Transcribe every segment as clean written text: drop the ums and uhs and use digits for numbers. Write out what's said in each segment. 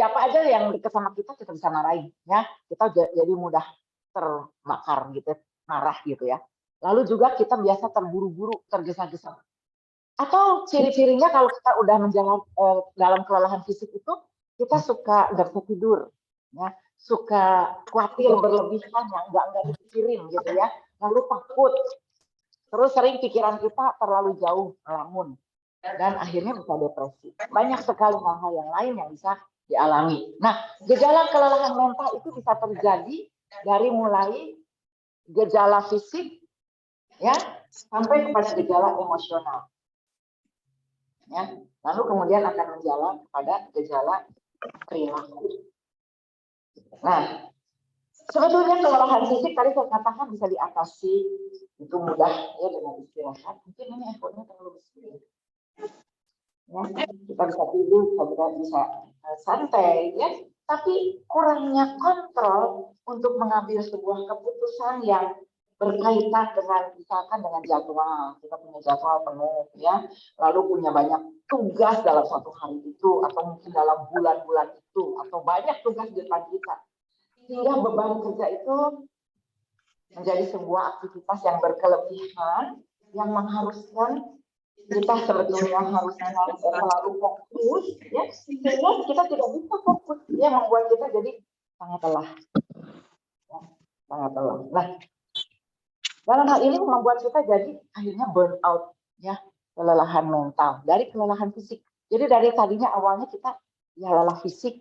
siapa aja yang dekat sama kita bisa marahin, ya. Kita jadi mudah terbakar gitu, marah gitu ya. Lalu juga kita biasa terburu-buru, tergesa-gesa. Atau ciri-cirinya kalau kita udah menjalan dalam kelelahan fisik itu, kita suka nggak bisa tidur, ya, suka khawatir berlebihan yang nggak dipikirin gitu ya. Lalu takut, terus sering pikiran kita terlalu jauh melamun, dan akhirnya bisa depresi. Banyak sekali hal-hal yang lain yang bisa dialami. Nah, gejala kelelahan mental itu bisa terjadi dari mulai gejala fisik, ya, sampai kepada gejala emosional. Ya, lalu kemudian akan menjalar kepada gejala perilaku. Nah, sebetulnya kelelahan fisik tadi saya katakan bisa diatasi, itu mudah ya dengan istirahat. Mungkin ini ekornya terlalu besar. Ya, kita bisa tidur, kita bisa santai, ya. Tapi kurangnya kontrol untuk mengambil sebuah keputusan yang berkaitan dengan misalkan dengan jadwal, kita punya jadwal penuh, ya, lalu punya banyak tugas dalam satu hari itu, atau mungkin dalam bulan-bulan itu, atau banyak tugas di depan kita, sehingga beban kerja itu menjadi sebuah aktivitas yang berkelebihan, yang mengharuskan kita sebetulnya harus selalu fokus, ya, sehingga kita tidak bisa fokus, ya, membuat kita jadi sangat lelah, ya, sangat lelah. Nah, dalam hal ini membuat kita jadi akhirnya burn out, ya, kelelahan mental dari kelelahan fisik. Jadi dari tadinya awalnya kita ya lelah fisik,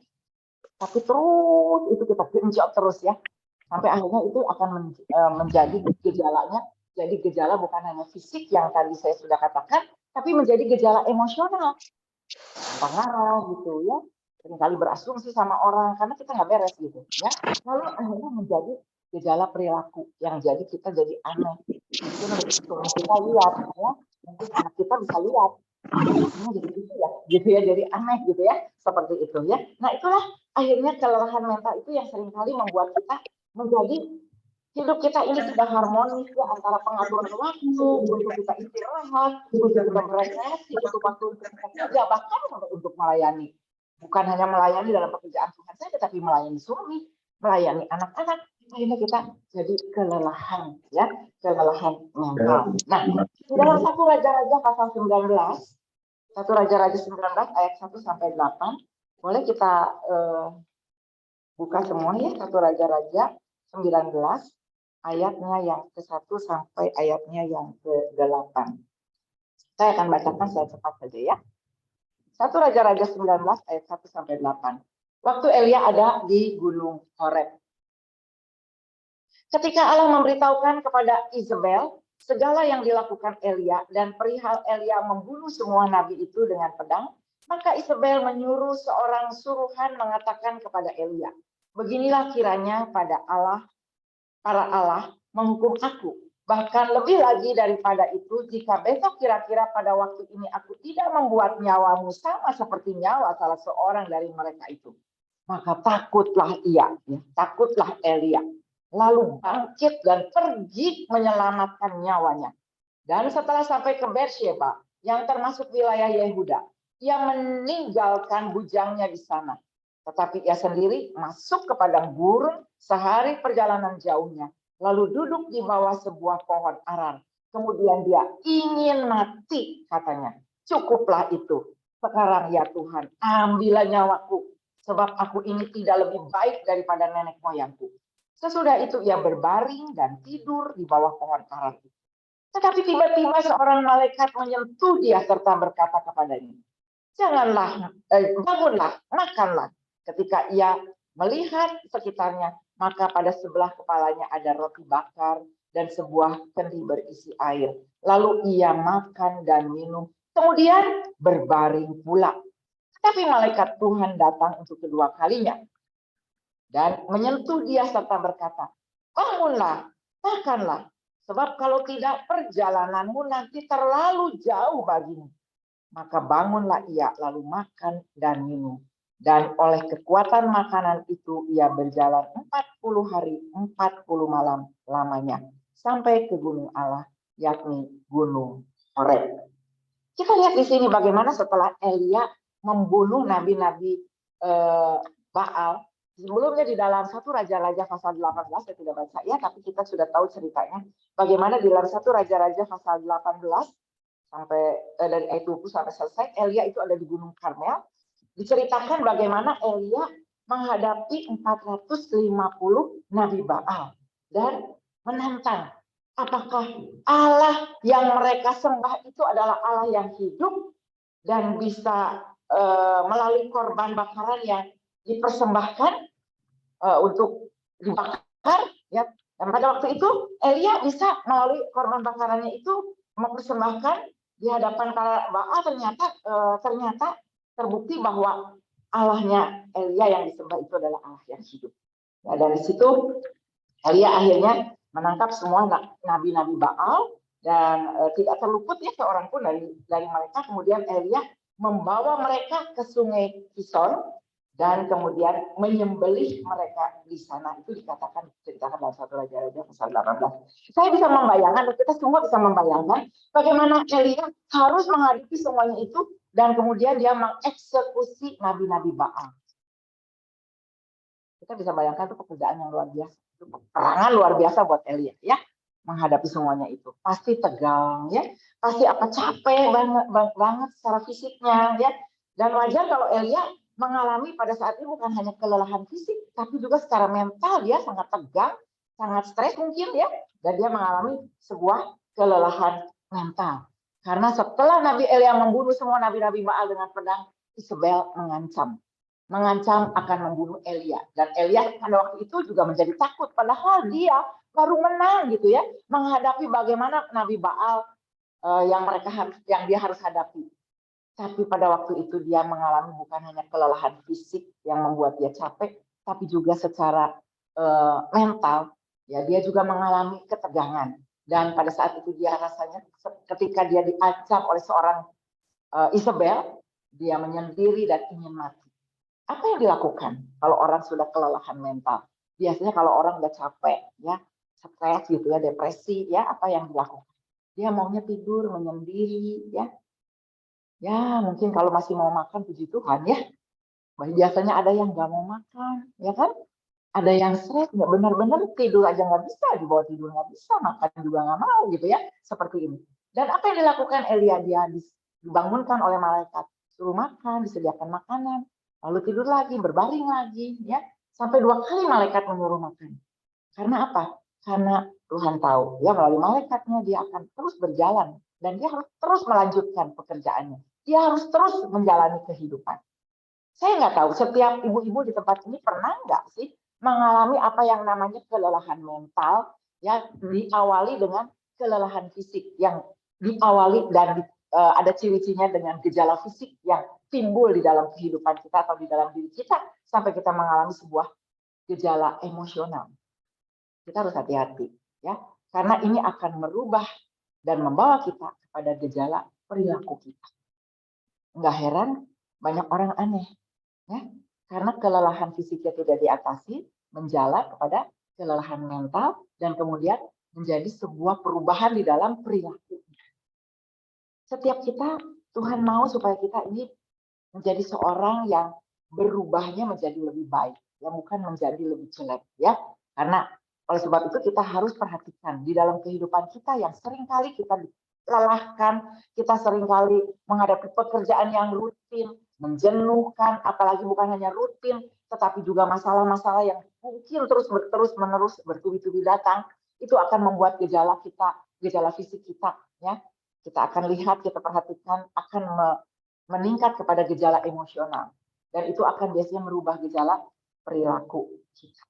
tapi terus itu kita genjot terus ya, sampai akhirnya itu akan menjadi gejalanya, jadi gejala bukan hanya fisik yang tadi saya sudah katakan, tapi menjadi gejala emosional, marah gitu ya, seringkali berasumsi sama orang karena kita nggak beres gitu ya, lalu akhirnya menjadi gejala perilaku yang jadi kita jadi aneh. Mungkin kita lihat ya, mungkin anak kita bisa lihat ini gitu ya, jadi aneh gitu ya, seperti itu ya. Nah, itulah akhirnya kelelahan mental itu yang seringkali membuat kita menjadi hidup kita ini tidak harmonis ya, antara pengaturan waktu untuk kita istirahat, untuk kita berekreasi, untuk waktu untuk kita kerja, bahkan untuk melayani. Bukan hanya melayani dalam pekerjaan Tuhan saja, tapi melayani suami, melayani anak-anak. Akhirnya kita jadi kelelahan, ya, kelelahan mental. Nah, di dalam 1 Raja-Raja pasal 19, 1 Raja-Raja 19 ayat 1 sampai 8, boleh kita buka semua ya, 1 Raja-Raja 19 ayatnya yang ke-1 sampai ayatnya yang ke-8. Saya akan bacakan secara cepat saja ya. 1 Raja-Raja 19 ayat 1 sampai 8. Waktu Elia ada di Gunung Horeb. Ketika Allah memberitahukan kepada Izebel segala yang dilakukan Elia dan perihal Elia membunuh semua nabi itu dengan pedang, maka Izebel menyuruh seorang suruhan mengatakan kepada Elia, beginilah kiranya para Allah menghukum aku. Bahkan lebih lagi daripada itu, jika besok kira-kira pada waktu ini aku tidak membuat nyawamu sama seperti nyawa salah seorang dari mereka itu, maka takutlah ia, ya, takutlah Elia. Lalu bangkit dan pergi menyelamatkan nyawanya. Dan setelah sampai ke Beersheba, yang termasuk wilayah Yehuda, ia meninggalkan bujangnya di sana. Tetapi ia sendiri masuk ke padang gurun sehari perjalanan jauhnya, lalu duduk di bawah sebuah pohon arar. Kemudian dia ingin mati, katanya. Cukuplah itu. Sekarang ya Tuhan, ambillah nyawaku, sebab aku ini tidak lebih baik daripada nenek moyangku. Sesudah itu ia berbaring dan tidur di bawah pohon arar. Tetapi tiba-tiba seorang malaikat menyentuh dia serta berkata kepadanya, bangunlah, makanlah. Ketika ia melihat sekitarnya, maka pada sebelah kepalanya ada roti bakar dan sebuah kendi berisi air. Lalu ia makan dan minum, kemudian berbaring pula. Tetapi malaikat Tuhan datang untuk kedua kalinya dan menyentuh dia serta berkata, bangunlah, makanlah, sebab kalau tidak perjalananmu nanti terlalu jauh bagimu. Maka bangunlah ia lalu makan dan minum. Dan oleh kekuatan makanan itu ia berjalan 40 hari, 40 malam lamanya, sampai ke gunung Allah, yakni Gunung Horeb. Kita lihat di sini bagaimana setelah Elia membunuh nabi-nabi Baal. Sebelumnya di dalam 1 Raja-Raja pasal 18, saya tidak baca ya, tapi kita sudah tahu ceritanya. Bagaimana di dalam 1 Raja-Raja pasal 18 sampai dari ayat 20 sampai selesai, Elia itu ada di Gunung Karmel. Diceritakan bagaimana Elia menghadapi 450 nabi Baal dan menantang apakah Allah yang mereka sembah itu adalah Allah yang hidup dan bisa melalui korban bakaran yang dipersembahkan untuk dibakar, ya. Dan pada waktu itu Elia bisa melalui korban bakarannya itu mempersembahkan di hadapan para Baal. Ternyata terbukti bahwa Allahnya Elia yang disembah itu adalah Allah yang hidup. Ya, dan di situ Elia akhirnya menangkap semua nabi-nabi Baal dan tidak terluput ya seorang pun dari mereka. Kemudian Elia membawa mereka ke sungai Kison dan kemudian menyembelih mereka di sana. Itu diceritakan dalam 1 Raja-Raja pasal 18. Saya bisa membayangkan, kita semua bisa membayangkan bagaimana Elia harus menghadapi semuanya itu dan kemudian dia mengeksekusi nabi-nabi Baal. Kita bisa bayangkan itu pekerjaan yang luar biasa, itu peperangan luar biasa buat Elia ya, menghadapi semuanya itu. Pasti tegang ya, pasti capek banget secara fisiknya ya. Dan wajar kalau Elia mengalami pada saat itu bukan hanya kelelahan fisik, tapi juga secara mental dia sangat tegang, sangat stres mungkin ya, dan dia mengalami sebuah kelelahan mental. Karena setelah Nabi Elia membunuh semua nabi-nabi Baal dengan pedang, Isabel mengancam akan membunuh Elia. Dan Elia pada waktu itu juga menjadi takut, padahal dia baru menang gitu ya, menghadapi bagaimana nabi Baal yang dia harus hadapi. Tapi pada waktu itu dia mengalami bukan hanya kelelahan fisik yang membuat dia capek, tapi juga secara mental, ya dia juga mengalami ketegangan. Dan pada saat itu dia rasanya ketika dia diancam oleh seorang Isabel, dia menyendiri dan ingin mati. Apa yang dilakukan kalau orang sudah kelelahan mental? Biasanya kalau orang udah capek, ya, stres gitu ya, depresi, ya, apa yang dilakukan? Dia maunya tidur, menyendiri, ya. Ya, mungkin kalau masih mau makan, puji Tuhan, ya. Biasanya ada yang nggak mau makan, ya kan? Ada yang stres, nggak benar-benar tidur aja nggak bisa, dibawa tidur nggak bisa, makan juga nggak mau, gitu ya, seperti ini. Dan apa yang dilakukan Elia? Dia dibangunkan oleh malaikat, suruh makan, disediakan makanan, lalu tidur lagi, berbaring lagi, ya, sampai 2 kali malaikat menyuruh makan. Karena apa? Karena Tuhan tahu, ya melalui malaikatnya dia akan terus berjalan dan dia harus terus melanjutkan pekerjaannya. Dia harus terus menjalani kehidupan. Saya nggak tahu, setiap ibu-ibu di tempat ini pernah nggak sih mengalami apa yang namanya kelelahan mental, ya diawali dengan kelelahan fisik yang diawali dan ada ciri-cirinya dengan gejala fisik yang timbul di dalam kehidupan kita atau di dalam diri kita sampai kita mengalami sebuah gejala emosional. Kita harus hati-hati ya, karena ini akan merubah dan membawa kita kepada gejala perilaku kita. Nggak heran banyak orang aneh ya, karena kelelahan fisiknya tidak diatasi, menjalar kepada kelelahan mental dan kemudian menjadi sebuah perubahan di dalam perilaku. Setiap kita, Tuhan mau supaya kita ini menjadi seorang yang berubahnya menjadi lebih baik, yang bukan menjadi lebih jelek ya. Karena oleh sebab itu kita harus perhatikan di dalam kehidupan kita yang seringkali kita lelahkan, kita seringkali menghadapi pekerjaan yang rutin, menjenuhkan, apalagi bukan hanya rutin, tetapi juga masalah-masalah yang mungkin terus-menerus bertubi-tubi datang, itu akan membuat gejala kita, gejala fisik kita, ya, kita akan lihat, kita perhatikan, akan meningkat kepada gejala emosional, dan itu akan biasanya merubah gejala perilaku kita.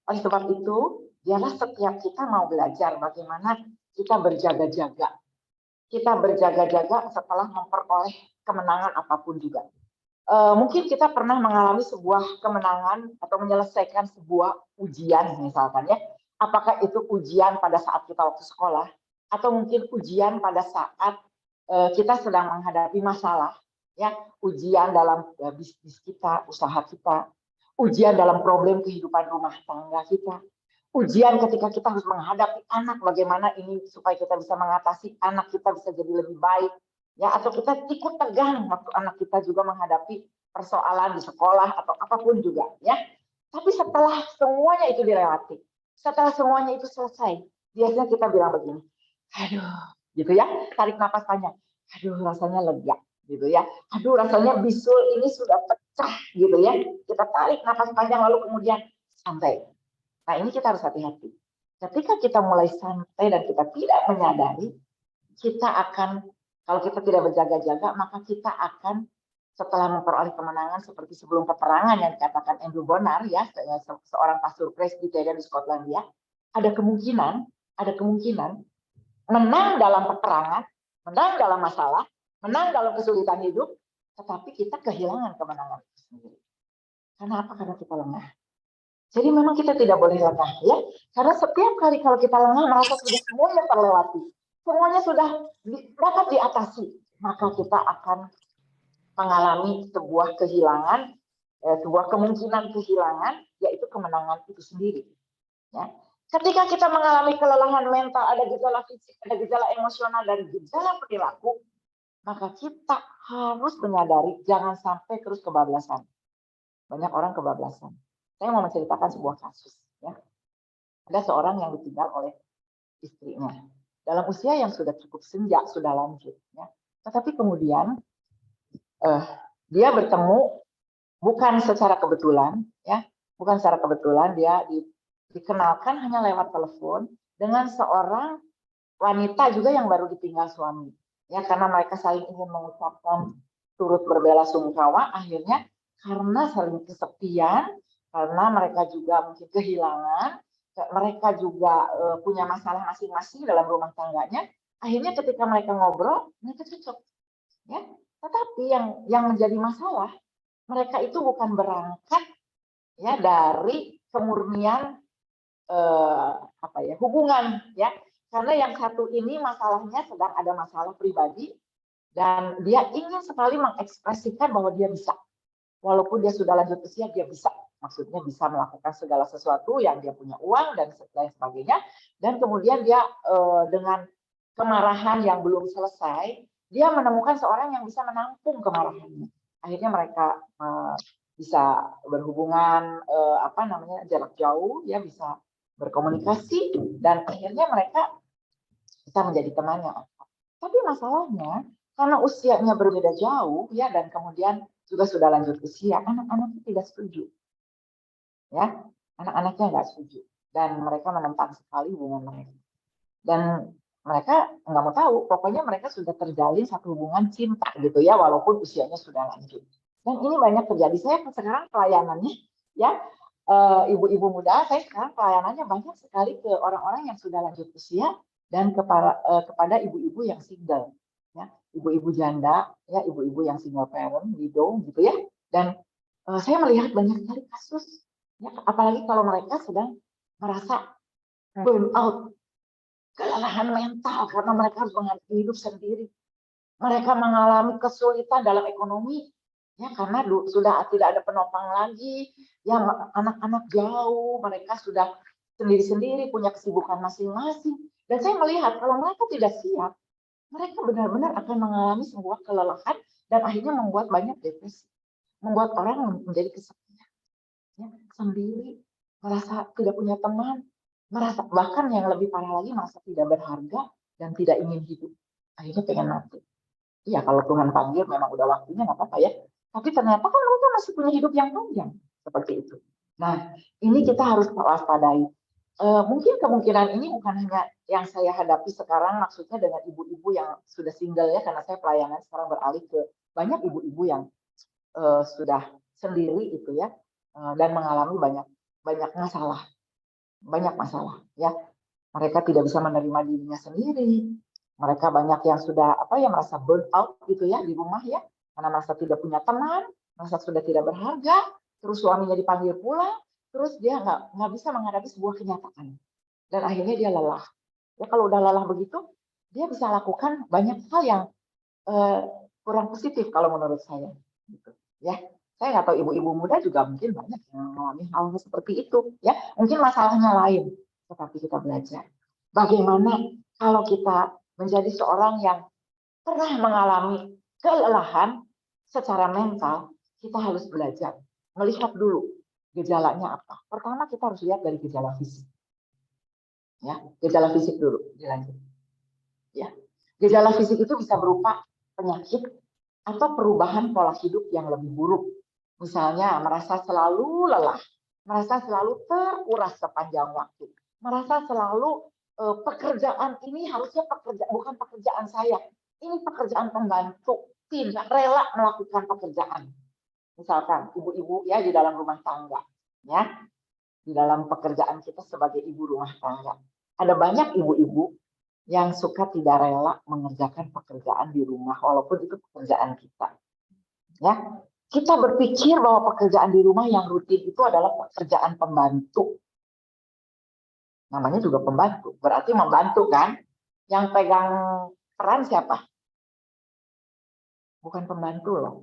Oleh sebab itu, biarlah setiap kita mau belajar bagaimana kita berjaga-jaga. Kita berjaga-jaga setelah memperoleh kemenangan apapun juga. Mungkin kita pernah mengalami sebuah kemenangan atau menyelesaikan sebuah ujian misalkan ya. Apakah itu ujian pada saat kita waktu sekolah atau mungkin ujian pada saat kita sedang menghadapi masalah ya, ujian dalam bisnis kita, usaha kita, ujian dalam problem kehidupan rumah tangga kita, ujian ketika kita harus menghadapi anak, bagaimana ini supaya kita bisa mengatasi anak kita bisa jadi lebih baik, ya, atau kita ikut tegang waktu anak kita juga menghadapi persoalan di sekolah atau apapun juga ya. Tapi setelah semuanya itu dilewati, setelah semuanya itu selesai, biasanya kita bilang begini, aduh, gitu ya, tarik napas panjang, aduh rasanya lega, gitu ya, aduh rasanya bisul ini sudah pecah, gitu ya. Kita tarik napas panjang lalu kemudian santai. Nah ini kita harus hati-hati. Ketika kita mulai santai dan kita tidak menyadari, kita akan, kalau kita tidak berjaga-jaga, maka kita akan setelah memperoleh kemenangan seperti sebelum peperangan yang dikatakan Andrew Bonar ya, seorang pastor Presbyterian di Skotlandia, ada kemungkinan menang dalam peperangan, menang dalam masalah, menang dalam kesulitan hidup, tetapi kita kehilangan kemenangan itu sendiri. Karena apa? Karena kita lengah. Jadi memang kita tidak boleh lengah ya, karena setiap kali kalau kita lengah merasa sudah semuanya terlewati, semuanya sudah dapat diatasi, maka kita akan mengalami sebuah kehilangan, sebuah kemungkinan kehilangan, yaitu kemenangan itu sendiri. Ya. Ketika kita mengalami kelelahan mental, ada gejala fisik, ada gejala emosional, dan gejala perilaku, maka kita harus menyadari jangan sampai terus kebablasan. Banyak orang kebablasan. Saya mau menceritakan sebuah kasus. Ya. Ada seorang yang ditinggal oleh istrinya dalam usia yang sudah cukup senja, sudah lanjut. Ya. Tetapi kemudian dia bertemu bukan secara kebetulan, ya, bukan secara kebetulan, dia dikenalkan hanya lewat telepon dengan seorang wanita juga yang baru ditinggal suami. Ya, karena mereka saling ingin mengucapkan turut berbela-sungkawa, akhirnya karena saling kesepian, karena mereka juga mungkin kehilangan, mereka juga punya masalah masing-masing dalam rumah tangganya, akhirnya ketika mereka ngobrol, mereka cocok. Ya. Tetapi yang menjadi masalah, mereka itu bukan berangkat ya dari kemurnian hubungan ya, karena yang satu ini masalahnya sedang ada masalah pribadi dan dia ingin sekali mengekspresikan bahwa dia bisa, walaupun dia sudah lanjut usia dia bisa, maksudnya bisa melakukan segala sesuatu yang dia punya uang dan lain sebagainya, dan kemudian dia dengan kemarahan yang belum selesai, dia menemukan seorang yang bisa menampung kemarahannya. Akhirnya mereka bisa berhubungan jarak jauh, ya bisa berkomunikasi dan akhirnya mereka bisa menjadi teman yang akrab. Tapi masalahnya karena usianya berbeda jauh ya dan kemudian juga sudah lanjut usia, anak-anaknya tidak setuju. Ya, anak-anaknya nggak setuju dan mereka menentang sekali hubungan mereka. Dan mereka nggak mau tahu, pokoknya mereka sudah terjalin satu hubungan cinta gitu ya, walaupun usianya sudah lanjut. Dan ini banyak terjadi. Saya sekarang pelayanannya ya, ibu-ibu muda, saya sekarang pelayanannya banyak sekali ke orang-orang yang sudah lanjut usia dan kepada ibu-ibu yang single, ya, ibu-ibu janda, ya, ibu-ibu yang single parent, widow gitu ya. Dan saya melihat banyak sekali kasus, ya, apalagi kalau mereka sedang merasa burn out, kelelahan mental karena mereka harus menghadapi hidup sendiri. Mereka mengalami kesulitan dalam ekonomi, ya karena sudah tidak ada penopang lagi, yang anak-anak jauh, mereka sudah sendiri-sendiri punya kesibukan masing-masing. Dan saya melihat kalau mereka tidak siap, mereka benar-benar akan mengalami sebuah kelelahan dan akhirnya membuat banyak depresi, membuat orang menjadi kesepian, ya, sendiri, merasa tidak punya teman, merasa bahkan yang lebih parah lagi merasa tidak berharga dan tidak ingin hidup, akhirnya pengen mati. Iya, kalau Tuhan panggil memang udah waktunya nggak apa-apa ya. Tapi ternyata kan mereka masih punya hidup yang panjang seperti itu. Nah, ini kita harus waspadai. Mungkin kemungkinan ini bukan hanya yang saya hadapi sekarang, maksudnya dengan ibu-ibu yang sudah single ya, karena saya pelayanan sekarang beralih ke banyak ibu-ibu yang sudah sendiri itu ya, dan mengalami banyak masalah ya. Mereka tidak bisa menerima dirinya sendiri. Mereka banyak yang sudah merasa burn out gitu ya di rumah ya, karena merasa tidak punya teman, merasa sudah tidak berharga, terus suaminya dipanggil pulang, terus dia nggak bisa menghadapi sebuah kenyataan dan akhirnya dia lelah. Ya kalau udah lelah begitu, dia bisa lakukan banyak hal yang kurang positif kalau menurut saya. Gitu. Ya, saya nggak tahu ibu-ibu muda juga mungkin banyak yang mengalami hal seperti itu. Ya, mungkin masalahnya lain, tetapi kita belajar bagaimana kalau kita menjadi seorang yang pernah mengalami kelelahan secara mental, kita harus belajar melihat dulu gejalanya apa. Pertama kita harus lihat dari gejala fisik. Ya, gejala fisik dulu, dilanjut. Ya. Gejala fisik itu bisa berupa penyakit atau perubahan pola hidup yang lebih buruk. Misalnya merasa selalu lelah, merasa selalu terkuras sepanjang waktu, merasa selalu pekerjaan ini harusnya bukan pekerjaan saya, ini pekerjaan pembantu, tidak rela melakukan pekerjaan. Misalkan ibu-ibu ya di dalam rumah tangga, ya di dalam pekerjaan kita sebagai ibu rumah tangga, ada banyak ibu-ibu yang suka tidak rela mengerjakan pekerjaan di rumah walaupun itu pekerjaan kita. Ya, kita berpikir bahwa pekerjaan di rumah yang rutin itu adalah pekerjaan pembantu. Namanya juga pembantu, berarti membantu kan? Yang pegang peran siapa? Bukan pembantu loh.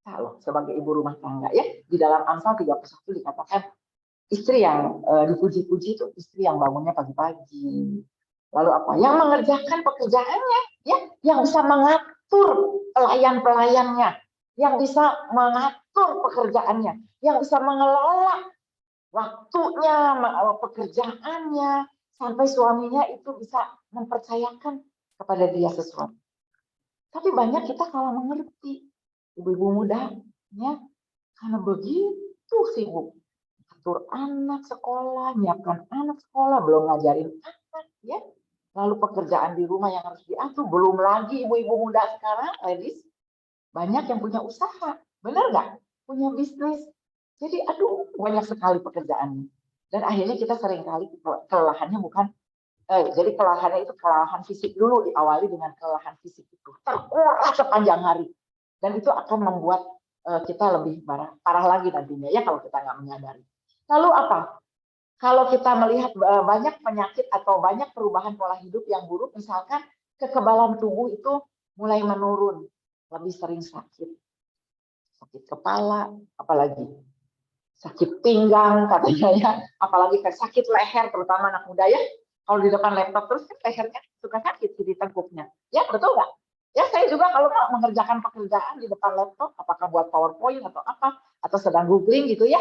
Kita loh sebagai ibu rumah tangga ya. Di dalam Amsal 31 dikatakan istri yang dipuji-puji itu istri yang bangunnya pagi-pagi. Lalu apa? Yang mengerjakan pekerjaannya, ya, yang bisa mengatur pelayan-pelayannya, yang bisa mengatur pekerjaannya, yang bisa mengelola waktunya, pekerjaannya, sampai suaminya itu bisa mempercayakan kepada dia sesuatu. Tapi banyak kita kalah mengerti, ibu-ibu muda, ya, karena begitu sibuk atur anak sekolah, nyiapkan anak sekolah, belum ngajarin anak, ya. Lalu pekerjaan di rumah yang harus diatur, belum lagi ibu-ibu muda sekarang, ladies, banyak yang punya usaha, benar nggak? Punya bisnis. Jadi, aduh, banyak sekali pekerjaannya. Dan akhirnya kita seringkali kelelahannya bukan, jadi kelelahannya itu kelelahan fisik dulu, diawali dengan kelelahan fisik itu. Terkuras sepanjang hari. Dan itu akan membuat kita lebih parah lagi nantinya, ya kalau kita nggak menyadari. Lalu apa? Kalau kita melihat banyak penyakit atau banyak perubahan pola hidup yang buruk, misalkan kekebalan tubuh itu mulai menurun, lebih sering sakit kepala, apalagi sakit pinggang katanya ya, apalagi sakit leher, terutama anak muda ya. Kalau di depan laptop terus kan lehernya suka sakit di tengkuknya, ya betul nggak? Ya saya juga kalau mengerjakan pekerjaan di depan laptop, apakah buat PowerPoint atau apa, atau sedang googling gitu ya.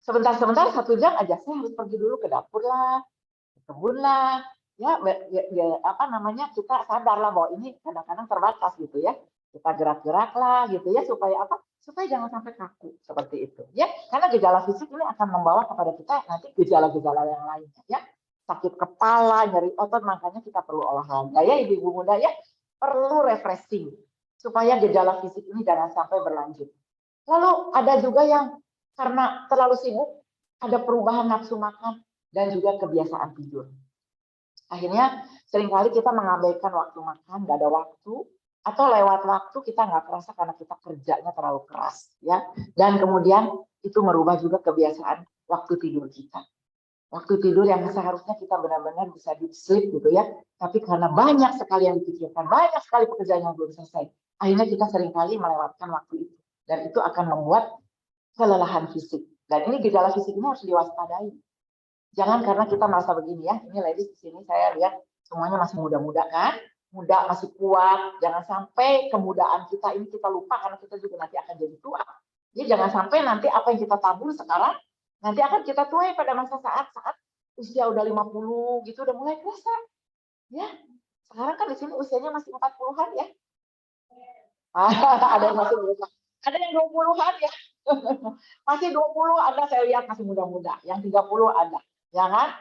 Sebentar-sebentar 1 jam aja saya harus pergi dulu ke dapur lah, ke kebun lah, ya apa namanya, kita sadar lah bahwa ini kadang-kadang terbatas gitu ya. Kita gerak-gerak lah gitu ya, supaya apa? Supaya jangan sampai kaku seperti itu ya. Karena gejala fisik ini akan membawa kepada kita nanti gejala-gejala yang lainnya ya. Sakit kepala, nyeri otot, makanya kita perlu olahraga ya ibu-ibu muda ya. Perlu refreshing supaya gejala fisik ini jangan sampai berlanjut. Lalu ada juga yang karena terlalu sibuk, ada perubahan nafsu makan dan juga kebiasaan tidur. Akhirnya seringkali kita mengabaikan waktu makan, nggak ada waktu, atau lewat waktu kita nggak terasa karena kita kerjanya terlalu keras, ya. Dan kemudian itu merubah juga kebiasaan waktu tidur kita. Waktu tidur yang seharusnya kita benar-benar bisa deep sleep gitu ya, tapi karena banyak sekali yang dipikirkan, banyak sekali pekerjaan yang belum selesai, akhirnya kita seringkali melewatkan waktu itu. Dan itu akan membuat kelelahan fisik. Dan ini gejala fisik ini harus diwaspadai. Jangan karena kita merasa begini ya, ini ladies di sini saya lihat semuanya masih muda-muda kan, muda masih kuat. Jangan sampai kemudaan kita ini kita lupa karena kita juga nanti akan jadi tua. Jadi jangan sampai nanti apa yang kita tabur sekarang nanti akan kita tuai pada masa saat usia udah 50 gitu udah mulai kerasa. Ya. Sekarang kan di sini usianya masih 40-an ya. Ada yang masih muda. Ada yang 20-an ya. Masih 20 ada saya lihat masih muda-muda. Yang 30 ada. Ya kan?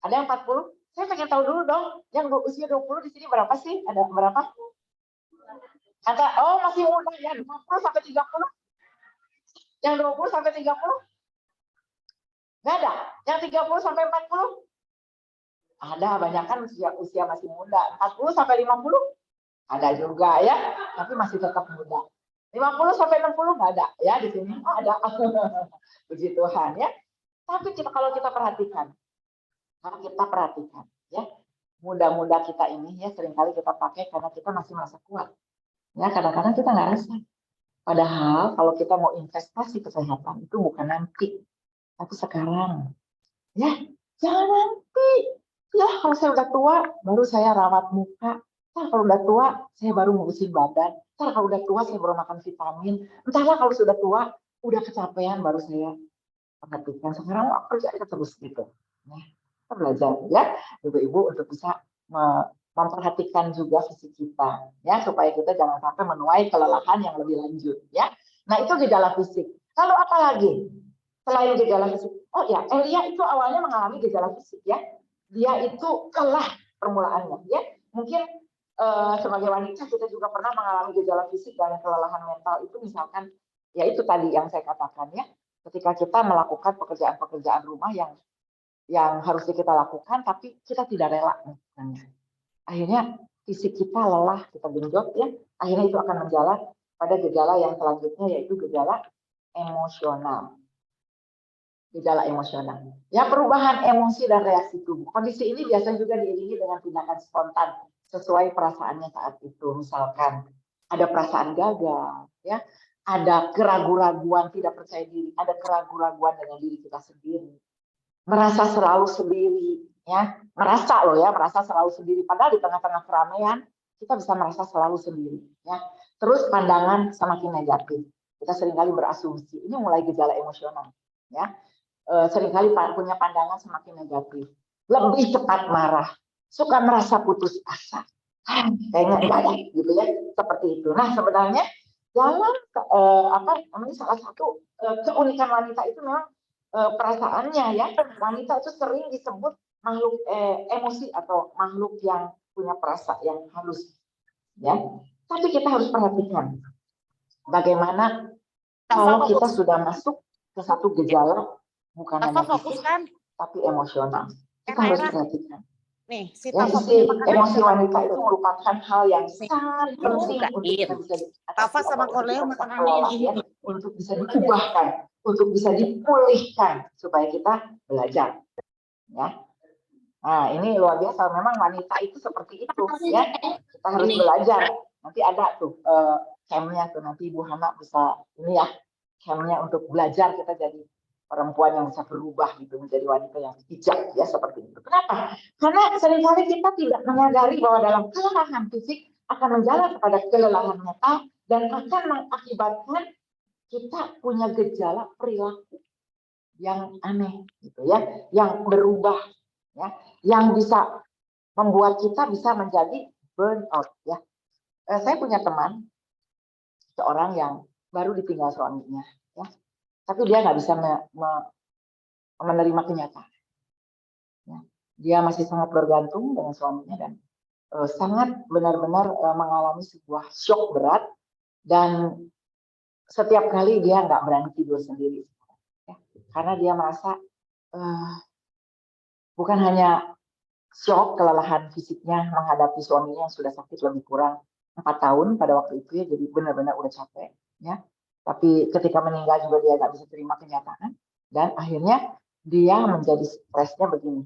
Ada yang 40. Saya pengen tahu dulu dong. Yang usia 20 di sini berapa sih? Ada berapa? Masih muda ya. 20 sampai 30. Yang 20 sampai 30? Nggak ada. Yang 30 sampai 40? Ada. Banyak kan usia masih muda. 40 sampai 50? Ada juga ya. Tapi masih tetap muda. 50 sampai 60 nggak ada ya di sini. Oh, ada. Puji Tuhan ya. Tapi kalau kita perhatikan ya, muda-muda kita ini ya seringkali kita pakai karena kita masih merasa kuat. Ya, kadang-kadang kita nggak rasa. Padahal kalau kita mau investasi kesehatan itu bukan nanti, tapi sekarang. Ya, jangan nanti. Ya, kalau saya udah tua baru saya rawat muka. Kalau udah tua saya baru ngurusin badan. Ntar kalau udah tua saya baru makan vitamin. Entahlah kalau sudah tua, udah kecapean baru saya perhatikan. Sekarang aku kerja terus gitu. Nah, kita belajar ya, ibu-ibu untuk bisa memperhatikan juga fisik kita, ya supaya kita jangan sampai menuai kelelahan yang lebih lanjut, ya. Nah itu gejala fisik. Lalu apa lagi selain gejala fisik? Oh ya, Elia itu awalnya mengalami gejala fisik, ya. Dia itu lelah permulaannya, ya. Mungkin sebagai wanita kita juga pernah mengalami gejala fisik dan kelelahan mental itu misalkan, ya itu tadi yang saya katakan ya, ketika kita melakukan pekerjaan-pekerjaan rumah yang harusnya kita lakukan tapi kita tidak rela, akhirnya fisik kita lelah, kita genjot ya, akhirnya itu akan menjalar pada gejala yang selanjutnya yaitu gejala emosional. Gejala emosional. Ya, perubahan emosi dan reaksi tubuh. Kondisi ini biasanya juga diiringi dengan tindakan spontan sesuai perasaannya saat itu. Misalkan ada perasaan gagal, ya, ada keraguan-raguan, tidak percaya diri, ada keraguan-raguan dengan diri kita sendiri, merasa selalu sendiri, ya, merasa selalu sendiri. Padahal di tengah-tengah keramaian kita bisa merasa selalu sendiri, ya. Terus pandangan semakin negatif. Kita seringkali berasumsi ini mulai gejala emosional, ya. Seringkali punya pandangan semakin negatif, lebih cepat marah, suka merasa putus asa, kayaknya enggak ada gitu ya, seperti itu. Nah sebenarnya dalam salah satu keunikan wanita itu memang perasaannya ya, wanita itu sering disebut makhluk emosi atau makhluk yang punya perasaan yang halus, ya. Tapi kita harus perhatikan bagaimana kalau kita sudah masuk ke satu gejala bukan hanya fisik, tapi emosional. Kita harus perhatikan. Nih, ya, isi emosi wanita itu merupakan hal yang sangat penting untuk bisa Tafa sama Corleo makanannya ya, untuk bisa diubahkan, untuk bisa dipulihkan supaya kita belajar. Ya. Nah, ini luar biasa. Memang wanita itu seperti itu, ya. Kita harus belajar. Nanti ada tuh campnya tuh, nanti Ibu Hana bisa ini ya, campnya untuk belajar kita jadi perempuan yang bisa berubah gitu menjadi wanita yang bijak ya seperti itu. Kenapa? Karena seringkali kita tidak menyadari bahwa dalam kelelahan fisik akan menjalar kepada kelelahan mental dan akan mengakibatkan kita punya gejala perilaku yang aneh gitu ya, yang berubah ya, yang bisa membuat kita bisa menjadi burnout ya. Saya punya teman seorang yang baru ditinggal suaminya ya. Tapi dia nggak bisa menerima kenyataan. Ya. Dia masih sangat bergantung dengan suaminya dan sangat benar-benar mengalami sebuah shock berat dan setiap kali dia nggak berani tidur sendiri. Ya. Karena dia merasa bukan hanya shock, kelelahan fisiknya menghadapi suaminya yang sudah sakit lebih kurang 4 tahun pada waktu itu ya, jadi benar-benar udah capek. Ya. Tapi ketika meninggal juga dia nggak bisa terima kenyataan dan akhirnya dia menjadi stresnya begini.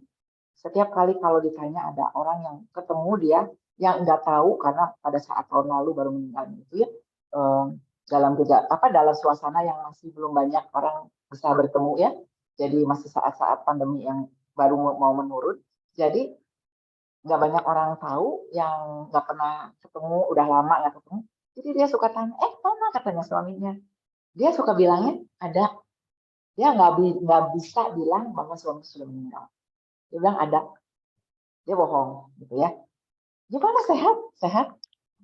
Setiap kali kalau ditanya ada orang yang ketemu dia yang nggak tahu karena pada saat tahun lalu baru meninggal itu ya dalam suasana yang masih belum banyak orang bisa bertemu ya. Jadi masih saat-saat pandemi yang baru mau menurun. Jadi nggak banyak orang tahu yang nggak pernah ketemu, udah lama nggak ketemu. Jadi dia suka tanya, mana katanya suaminya. Dia suka bilangnya ada. Dia nggak bisa bilang bahwa suami sudah meninggal. Dia bilang ada. Dia bohong, gitu ya. Gimana sehat? Sehat.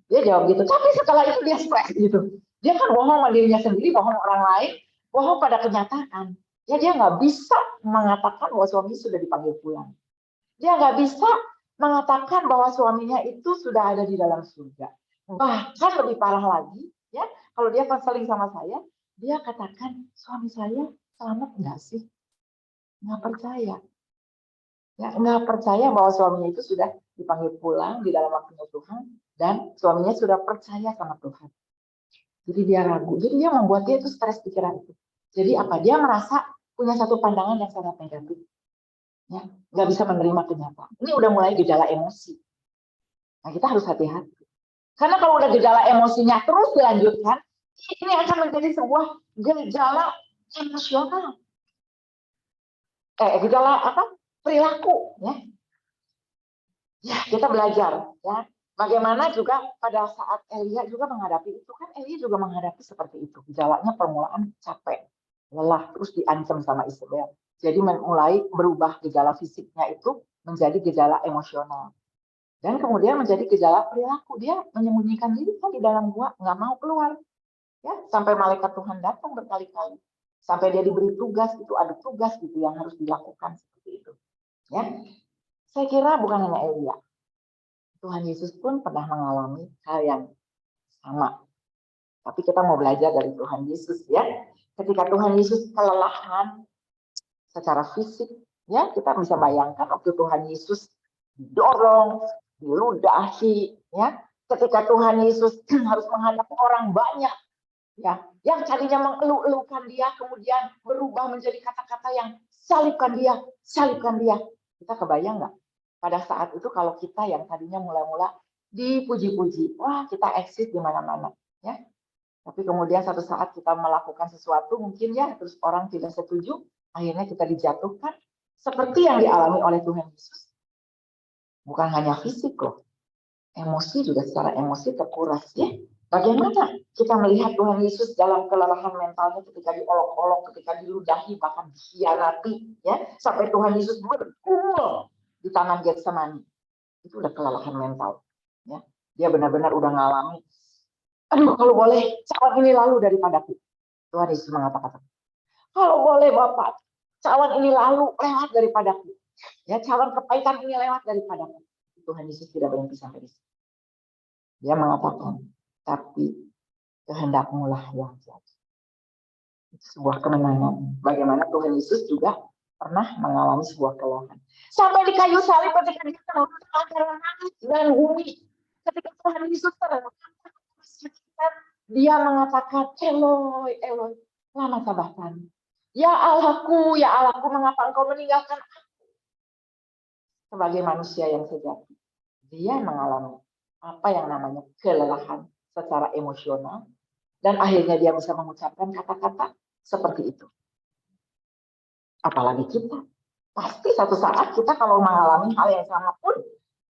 Dia jawab gitu. Tapi setelah itu dia stres gitu. Dia kan bohong sama dirinya sendiri, bohong orang lain, bohong pada kenyataan. Ya dia nggak bisa mengatakan bahwa suaminya sudah dipanggil pulang. Dia nggak bisa mengatakan bahwa suaminya itu sudah ada di dalam surga. Bahkan lebih parah lagi, ya, kalau dia konseling sama saya, dia katakan suami saya selamat nggak sih? Nggak percaya. Ya, nggak percaya bahwa suaminya itu sudah dipanggil pulang di dalam waktunya Tuhan dan suaminya sudah percaya sama Tuhan. Jadi dia ragu. Jadi dia membuat dia itu stres pikiran itu. Jadi apa? Dia merasa punya satu pandangan yang sangat negatif. Ya, nggak bisa menerima kenyataan. Ini udah mulai gejala emosi. Nah, kita harus hati-hati. Karena kalau udah gejala emosinya terus dilanjutkan, ini akan menjadi sebuah gejala emosional. Gejala apa? Perilaku, ya. Ya, kita belajar, ya. Bagaimana juga pada saat Elia juga menghadapi itu, kan Elia juga menghadapi seperti itu. Gejalanya permulaan capek, lelah, terus diancam sama Isabel. Jadi mulai berubah gejala fisiknya itu menjadi gejala emosional. Dan kemudian menjadi gejala perilaku. Dia menyembunyikan diri kan di dalam gua, nggak mau keluar. Ya, sampai malaikat Tuhan datang berkali-kali. Sampai dia diberi tugas, itu ada tugas gitu yang harus dilakukan seperti itu. Ya, saya kira bukan hanya Elia. Tuhan Yesus pun pernah mengalami hal yang sama. Tapi kita mau belajar dari Tuhan Yesus ya. Ketika Tuhan Yesus kelelahan secara fisik, ya kita bisa bayangkan waktu Tuhan Yesus didorong, diludahi, ya. Ketika Tuhan Yesus harus menghadapi orang banyak, ya, yang tadinya mengeluh-elukan dia, kemudian berubah menjadi kata-kata yang salibkan dia, salibkan dia. Kita kebayang nggak? Pada saat itu kalau kita yang tadinya mula-mula dipuji-puji, wah kita eksis di mana-mana, ya. Tapi kemudian satu saat kita melakukan sesuatu, mungkin ya terus orang tidak setuju, akhirnya kita dijatuhkan, seperti yang dialami oleh Tuhan Yesus. Bukan hanya fisik loh, emosi juga secara emosi terkuras ya. Bagaimana kita melihat Tuhan Yesus dalam kelelahan mentalnya ketika diolok-olok, ketika diludahi, bahkan dikhianati, ya, sampai Tuhan Yesus bergumul di taman Getsemani. Itu udah kelelahan mental, ya. Dia benar-benar udah ngalami. Aduh, kalau boleh, cawan ini lalu daripadaku. Tuhan Yesus mengatakan, kalau boleh Bapak, cawan ini lalu lewat daripadaku. Ya, cawan kepahitan ini lewat daripadaku. Tuhan Yesus tidak berhenti sampai di situ. Dia mengatakan, tapi kehendakmu lah yang jadi. Itu sebuah kemenangan. Bagaimana Tuhan Yesus juga pernah mengalami sebuah kelelahan. Sampai di kayu salib ketika dia terluka antara langit dan bumi. Ketika Tuhan Yesus terluka, dia mengatakan, Eloi, Eloi, lama sabachthani. Ya Allahku, mengapa engkau meninggalkan aku? Sebagai manusia yang sejati, dia mengalami apa yang namanya kelelahan secara emosional, dan akhirnya dia bisa mengucapkan kata-kata seperti itu. Apalagi kita, pasti satu saat kita kalau mengalami hal yang sama pun,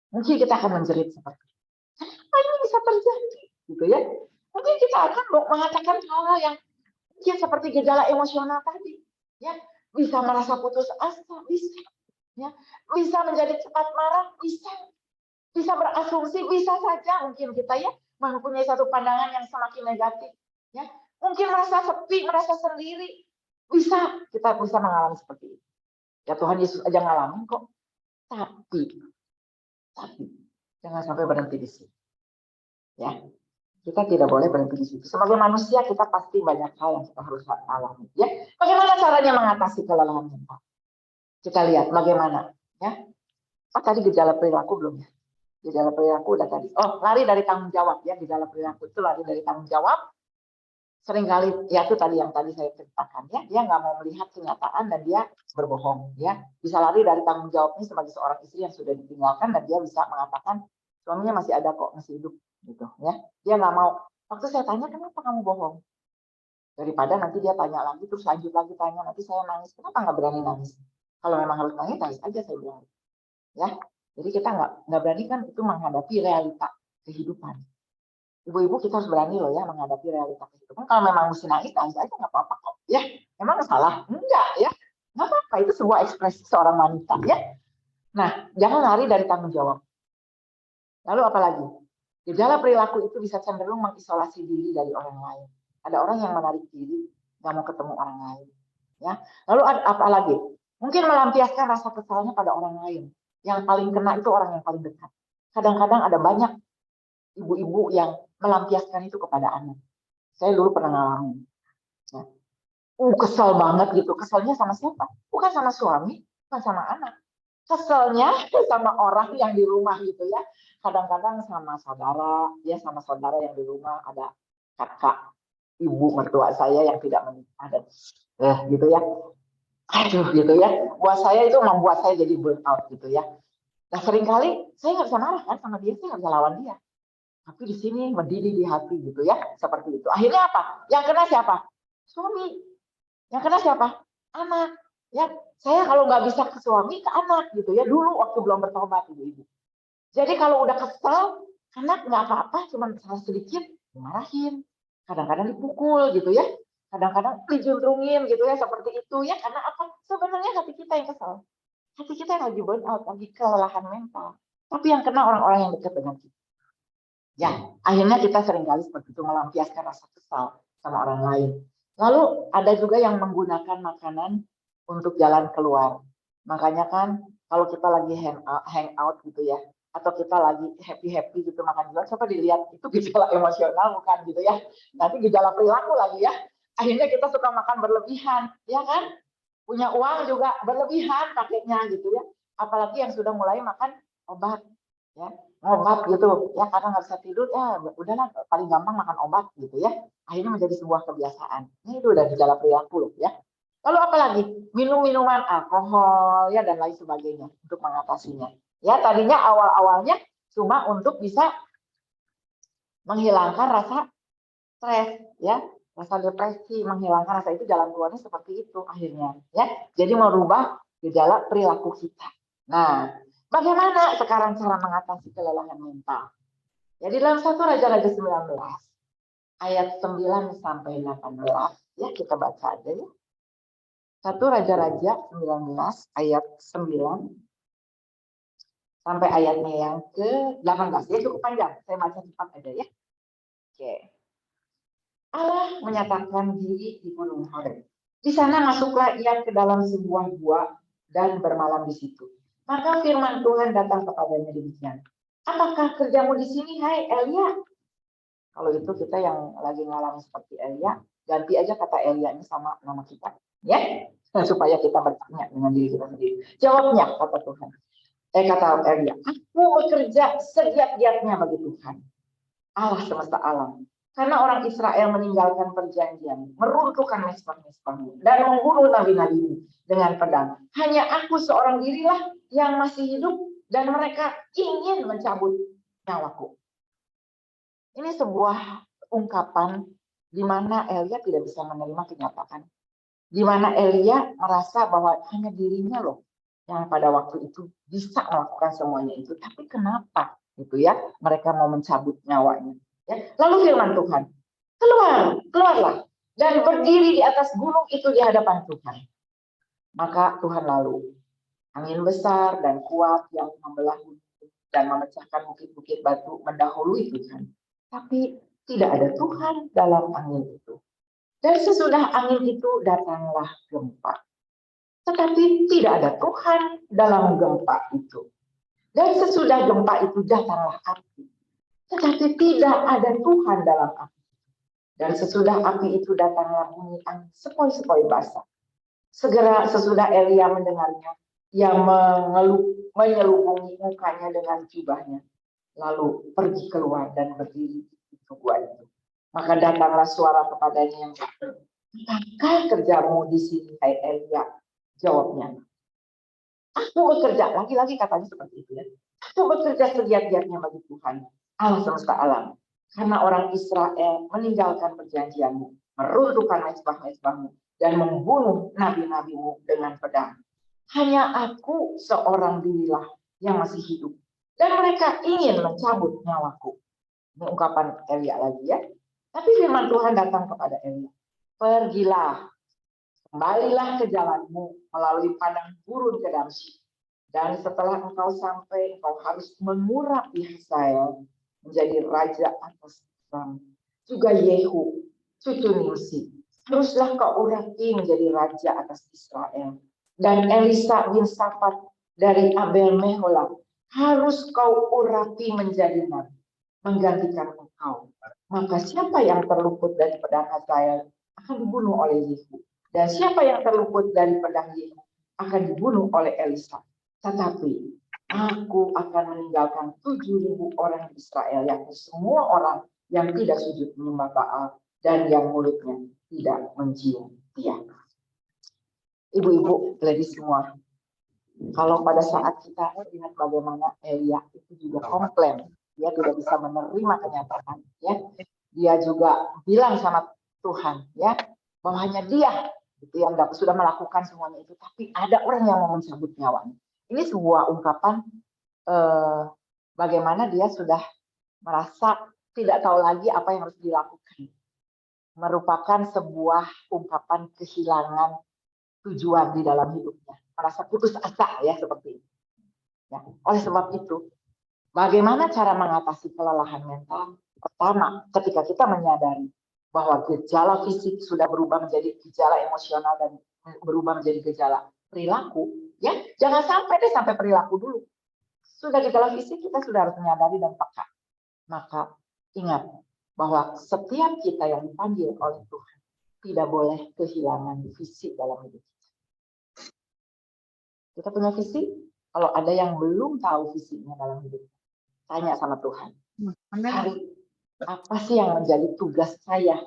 mungkin kita akan menjerit seperti itu. Kenapa ini bisa terjadi? Gitu ya. Mungkin kita akan mengatakan hal-hal yang mungkin seperti gejala emosional tadi. Ya, bisa merasa putus asa, bisa. Ya, bisa menjadi cepat marah, bisa berasumsi, bisa saja mungkin kita ya mempunyai satu pandangan yang semakin negatif, ya mungkin merasa sepi, merasa sendiri, kita bisa mengalami seperti itu. Ya Tuhan Yesus aja ngalamin kok, tapi jangan sampai berhenti di situ, ya kita tidak boleh berhenti di situ. Sebagai manusia kita pasti banyak hal yang kita harus alami, ya. Bagaimana caranya mengatasi kelelahan mental? Kita lihat bagaimana, ya. Tadi gejala perilaku belum ya? Gejala perilaku udah tadi. Oh, lari dari tanggung jawab ya. Gejala perilaku itu lari dari tanggung jawab. Seringkali ya itu tadi yang tadi saya ceritakan ya. Dia nggak mau melihat kenyataan dan dia berbohong ya. Bisa lari dari tanggung jawabnya sebagai seorang istri yang sudah ditinggalkan dan dia bisa mengatakan suaminya masih ada kok, masih hidup gitu ya. Dia nggak mau. Waktu saya tanya kenapa kamu bohong? Daripada nanti dia tanya lagi terus lanjut lagi tanya, nanti saya nangis. Kenapa nggak berani nangis? Kalau memang harus nangis, nangis aja saya bilang. Ya, jadi kita nggak berani kan itu menghadapi realita kehidupan. Ibu-ibu kita harus berani loh ya menghadapi realita kehidupan. Kalau memang mesti nangis, nangis aja nggak apa-apa kok. Ya, emang salah? Enggak ya, nggak apa-apa. Itu sebuah ekspresi seorang wanita ya. Nah, jangan lari dari tanggung jawab. Lalu apa lagi? Gejala perilaku itu bisa cenderung mengisolasi diri dari orang lain. Ada orang yang menarik diri, nggak mau ketemu orang lain. Ya, lalu apa lagi? Mungkin melampiaskan rasa kesalnya pada orang lain. Yang paling kena itu orang yang paling dekat. Kadang-kadang ada banyak ibu-ibu yang melampiaskan itu kepada anak. Saya dulu pernah ngalamin. Ya. Kesel banget gitu. Keselnya sama siapa? Bukan sama suami, bukan sama anak. Keselnya sama orang yang di rumah gitu ya. Kadang-kadang sama saudara, ya sama saudara yang di rumah, ada kakak, ibu mertua saya yang tidak menikah dan gitu ya. Aduh gitu ya. Buat saya itu membuat saya jadi burn out gitu ya. Nah seringkali saya nggak bisa marah kan sama dia, saya nggak bisa lawan dia. Tapi di sini mendidih di hati gitu ya, seperti itu. Akhirnya apa? Yang kena siapa? Suami. Yang kena siapa? Anak. Ya, saya kalau nggak bisa ke suami, ke anak gitu ya. Dulu waktu belum bertobat ibu-ibu. Jadi kalau udah kesal, Karena nggak apa-apa, cuma salah sedikit dimarahin, kadang-kadang dipukul gitu ya, kadang-kadang dijuntrungin gitu ya, seperti itu ya. Karena apa? Sebenarnya hati kita yang kesal, hati kita yang lagi burn out, lagi kelelahan mental. Tapi yang kena orang-orang yang dekat dengan kita. Ya, akhirnya kita seringkali seperti itu melampiaskan rasa kesal sama orang lain. Lalu ada juga yang menggunakan makanan untuk jalan keluar. Makanya kan kalau kita lagi hang out gitu ya, atau kita lagi happy gitu makan di luar, coba dilihat itu gejala emosional bukan gitu ya. Nanti gejala perilaku lagi ya. Akhirnya kita suka makan berlebihan, ya kan? Punya uang juga berlebihan pakainya gitu ya. Apalagi yang sudah mulai makan obat ya, obat gitu ya, karena nggak bisa tidur ya udahlah, paling gampang makan obat gitu ya, akhirnya menjadi sebuah kebiasaan. Ini itu udah gejala perilaku loh ya. Lalu apalagi minum minuman alkohol ya dan lain sebagainya untuk mengatasinya ya. Tadinya awalnya cuma untuk bisa menghilangkan rasa stres ya, rasa depresi, menghilangkan rasa itu, jalan keluarnya seperti itu akhirnya ya. Jadi merubah gejala perilaku kita. Nah, bagaimana sekarang cara mengatasi kelelahan mental? Jadi dalam 1 Raja-Raja 19 ayat 9 sampai 18 ya, kita baca aja ya. 1 Raja-Raja 19 ayat 9 sampai ayatnya yang ke-18. Ya cukup panjang, saya baca cepat aja ya. Oke. Allah menyatakan diri di Gunung Horeb. Di sana masuklah ia ke dalam sebuah gua dan bermalam di situ. Maka firman Tuhan datang kepadanya demikian. Apakah kerjamu di sini, hai Elia? Kalau itu kita yang lagi ngalamin seperti Elia, ganti aja kata Elia ini sama nama kita, ya, supaya kita bertanya dengan diri kita sendiri. Jawabnya kata Tuhan. Kata Elia, aku bekerja segiat-giatnya bagi Tuhan, Allah semesta alam. Karena orang Israel meninggalkan perjanjian, meruntuhkan mezbah-mezbahmu, dan membunuh nabi-nabimu dengan pedang. Hanya aku seorang dirilah yang masih hidup, dan mereka ingin mencabut nyawaku. Ini sebuah ungkapan di mana Elia tidak bisa menerima kenyataan. Di mana Elia merasa bahwa hanya dirinya loh yang pada waktu itu bisa melakukan semuanya itu. Tapi kenapa gitu ya, mereka mau mencabut nyawanya. Ya. Lalu firman Tuhan, keluarlah dan berdiri di atas gunung itu di hadapan Tuhan. Maka Tuhan lalu angin besar dan kuat yang membelah gunung dan memecahkan bukit-bukit batu mendahului Tuhan. Tapi tidak ada Tuhan dalam angin itu. Dan sesudah angin itu datanglah gempa. Tetapi tidak ada Tuhan dalam gempa itu. Dan sesudah gempa itu datanglah api. Tetapi tidak ada Tuhan dalam api. Dan sesudah api itu datanglah bunyi angin sepoi-sepoi basah. Segera sesudah Elia mendengarnya, ia menyelubungi mukanya dengan jubahnya. Lalu pergi keluar dan berdiri di gua itu. Maka datanglah suara kepadanya yang kata, apakah kerjamu di sini, hai Elia? Jawabnya, aku bekerja, lagi-lagi katanya seperti itu ya. Aku bekerja segiat-giatnya bagi Tuhan, Allah semesta alam. Karena orang Israel meninggalkan perjanjianmu, meruntuhkan mezbah-mezbahmu, dan membunuh nabi-nabimu dengan pedang. Hanya aku seorang dirilah yang masih hidup. Dan mereka ingin mencabut nyawaku. Ini ungkapan Elia lagi ya. Tapi firman Tuhan datang kepada Elia. Pergilah, kembalilah ke jalanmu melalui padang gurun ke Damsyik. Dan setelah engkau sampai, engkau harus mengurapi Hazael menjadi raja atas Ram. Juga Yehu, cucu Nimsi, teruslah kau urapi menjadi raja atas Israel. Dan Elisa bin Safat dari Abel Mehola harus kau urapi menjadi nabi, menggantikan engkau. Maka siapa yang terluput dari pedang Hazael akan dibunuh oleh Yehu. Dan siapa yang terluput dari pedang Yehu akan dibunuh oleh Elisa. Tetapi aku akan meninggalkan 7.000 orang di Israel, yakni semua orang yang tidak sujud menyembah Baal dan yang mulutnya tidak mencium tiang. Ibu-ibu, ladies semua, kalau pada saat kita lihat bagaimana Elia itu juga komplain, dia tidak bisa menerima kenyataan, ya, dia juga bilang sama Tuhan, ya, bahwa hanya dia itu yang sudah melakukan semuanya itu, tapi ada orang yang mau mencabut nyawanya. Ini sebuah ungkapan bagaimana dia sudah merasa tidak tahu lagi apa yang harus dilakukan. Merupakan sebuah ungkapan kehilangan tujuan di dalam hidupnya. Merasa putus asa ya seperti itu. Ya. Oleh sebab itu, bagaimana cara mengatasi kelelahan mental? Pertama, ketika kita menyadari bahwa gejala fisik sudah berubah menjadi gejala emosional dan berubah menjadi gejala perilaku, ya jangan sampai perilaku dulu. Sudah gejala fisik, kita sudah harus menyadari dan peka. Maka ingat bahwa setiap kita yang dipanggil oleh Tuhan tidak boleh kehilangan fisik dalam hidup kita. Kita punya visi, kalau ada yang belum tahu visinya dalam hidup, tanya sama Tuhan. Cari apa sih yang menjadi tugas saya?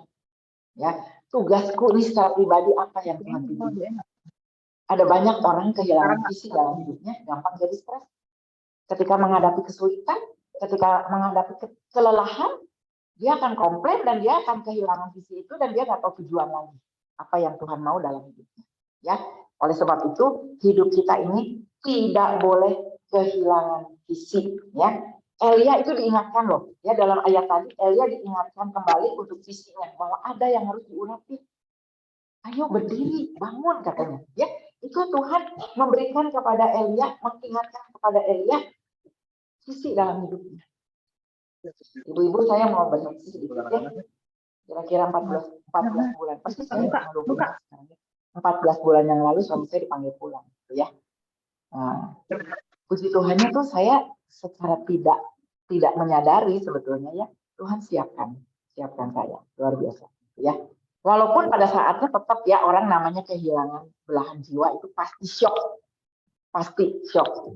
Ya, tugasku ini secara pribadi apa yang Tuhan pilih? Ada banyak orang kehilangan visi dalam hidupnya, gampang jadi stres. Ketika menghadapi kesulitan, ketika menghadapi kelelahan, dia akan komplain dan dia akan kehilangan visi itu dan dia nggak tahu tujuan lagi apa yang Tuhan mau dalam hidupnya. Ya, oleh sebab itu hidup kita ini tidak boleh kehilangan visi. Ya, Elia itu diingatkan loh. Ya, dalam ayat tadi Elia diingatkan kembali untuk visinya bahwa ada yang harus diurapi. Ayo berdiri, bangun katanya. Ya, itu Tuhan memberikan kepada Elia, mengingatkan kepada Elia visi dalam hidupnya. Ibu-ibu saya mau berhenti sedikit ya. Kira-kira 14 bulan. Pasti saya 14 bulan yang lalu suami saya dipanggil pulang. Gitu ya. Nah, puji Tuhannya tuh saya secara tidak menyadari sebetulnya ya. Tuhan siapkan saya. Luar biasa. Ya. Walaupun pada saatnya tetap ya orang namanya kehilangan belahan jiwa itu pasti shock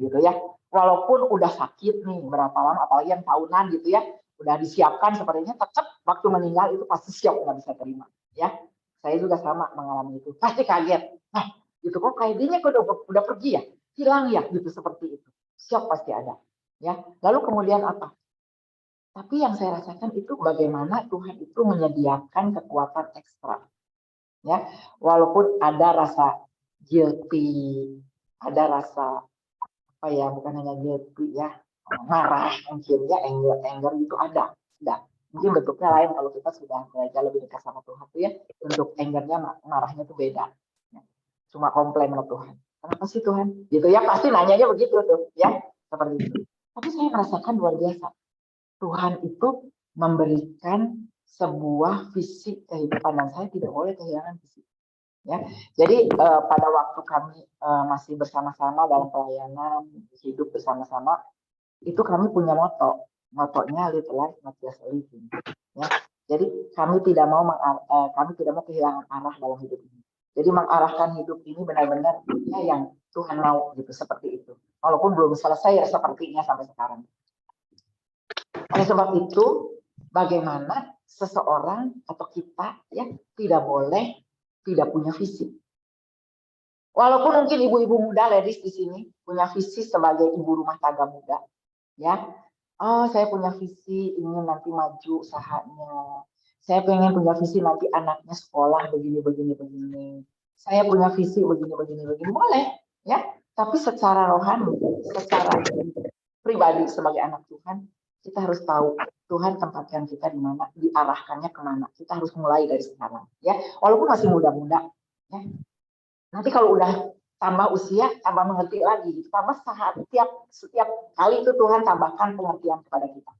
gitu ya. Walaupun udah sakit nih berapa lama, apalagi yang tahunan gitu ya, udah disiapkan sepertinya, tetap waktu meninggal itu pasti shock, nggak bisa terima ya. Saya juga sama mengalami itu, pasti kaget. Nah, gitu kok kayak dia udah pergi ya, hilang ya, gitu seperti itu. Shock pasti ada ya. Lalu kemudian apa? Tapi yang saya rasakan itu bagaimana Tuhan itu menyediakan kekuatan ekstra ya. Walaupun ada rasa guilty, ada rasa apa ya, bukan hanya guilty ya, marah mungkin ya, anger itu ada. Mungkin bentuknya lain kalau kita sudah belajar lebih dekat sama Tuhan tuh ya, untuk angernya, marahnya tuh beda. Cuma komplain sama Tuhan. Kenapa sih Tuhan? Gitu ya, pasti nanyanya begitu tuh ya, seperti itu. Tapi saya merasakan luar biasa. Tuhan itu memberikan sebuah visi kehidupan dan saya tidak boleh kehilangan visi. Ya, jadi pada waktu kami masih bersama-sama dalam pelayanan hidup bersama-sama, itu kami punya motonya live life not just living. Ya, jadi kami tidak mau kehilangan arah dalam hidup ini. Jadi mengarahkan hidup ini benar-benar ya yang Tuhan mau gitu seperti itu. Walaupun belum selesai ya sepertinya sampai sekarang. Oleh sebab itu, bagaimana seseorang atau kita ya tidak boleh tidak punya visi. Walaupun mungkin ibu-ibu muda, ladies di sini punya visi sebagai ibu rumah tangga muda, ya. Oh, saya punya visi ingin nanti maju usahanya. Saya pengen punya visi nanti anaknya sekolah begini. Saya punya visi begini. Boleh, ya. Tapi secara rohani, secara pribadi sebagai anak Tuhan, kita harus tahu Tuhan tempatkan kita di mana, diarahkannya kemana. Kita harus mulai dari sekarang, ya. Walaupun masih muda-muda, ya. Nanti kalau udah tambah usia, tambah mengerti lagi. Tambah setiap kali itu Tuhan tambahkan pengertian kepada kita.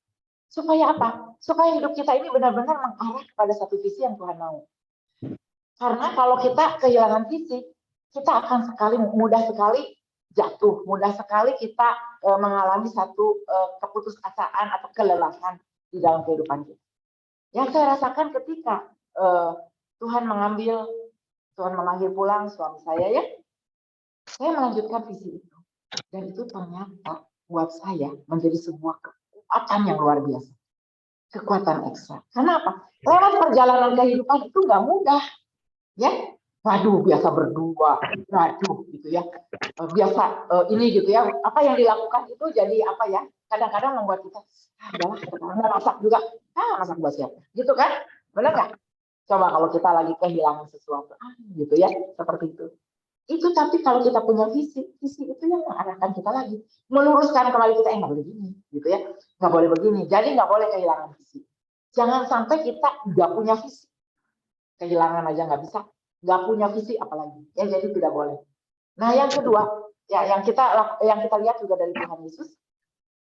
Supaya apa? Supaya hidup kita ini benar-benar mengarah kepada satu visi yang Tuhan mau. Karena kalau kita kehilangan visi, kita akan mudah sekali jatuh, mudah sekali kita mengalami satu keputusasaan atau kelelahan di dalam kehidupan kita. Yang saya rasakan ketika Tuhan memanggil pulang suami saya ya, saya melanjutkan visi itu. Dan itu ternyata buat saya menjadi sebuah kekuatan yang luar biasa. Kekuatan ekstra. Kenapa? Lewat perjalanan kehidupan itu nggak mudah. Ya, waduh, biasa berdua, waduh gitu ya. Biasa ini gitu ya. Apa yang dilakukan itu jadi apa ya? Kadang-kadang membuat kita, udahlah, sekarang mau masak juga. Masak buat siapa? Gitu kan? Benar nggak? Coba kalau kita lagi kehilangan sesuatu, gitu ya, seperti itu. Itu tapi kalau kita punya visi itu yang mengarahkan kita lagi, meluruskan kembali kita nggak boleh gini, gitu ya. nggak boleh begini. Jadi nggak boleh kehilangan visi. Jangan sampai kita nggak punya visi. Kehilangan aja nggak bisa. Nggak punya visi apalagi. Ya, jadi tidak boleh. Nah, yang kedua, ya yang kita lihat juga dari Tuhan Yesus.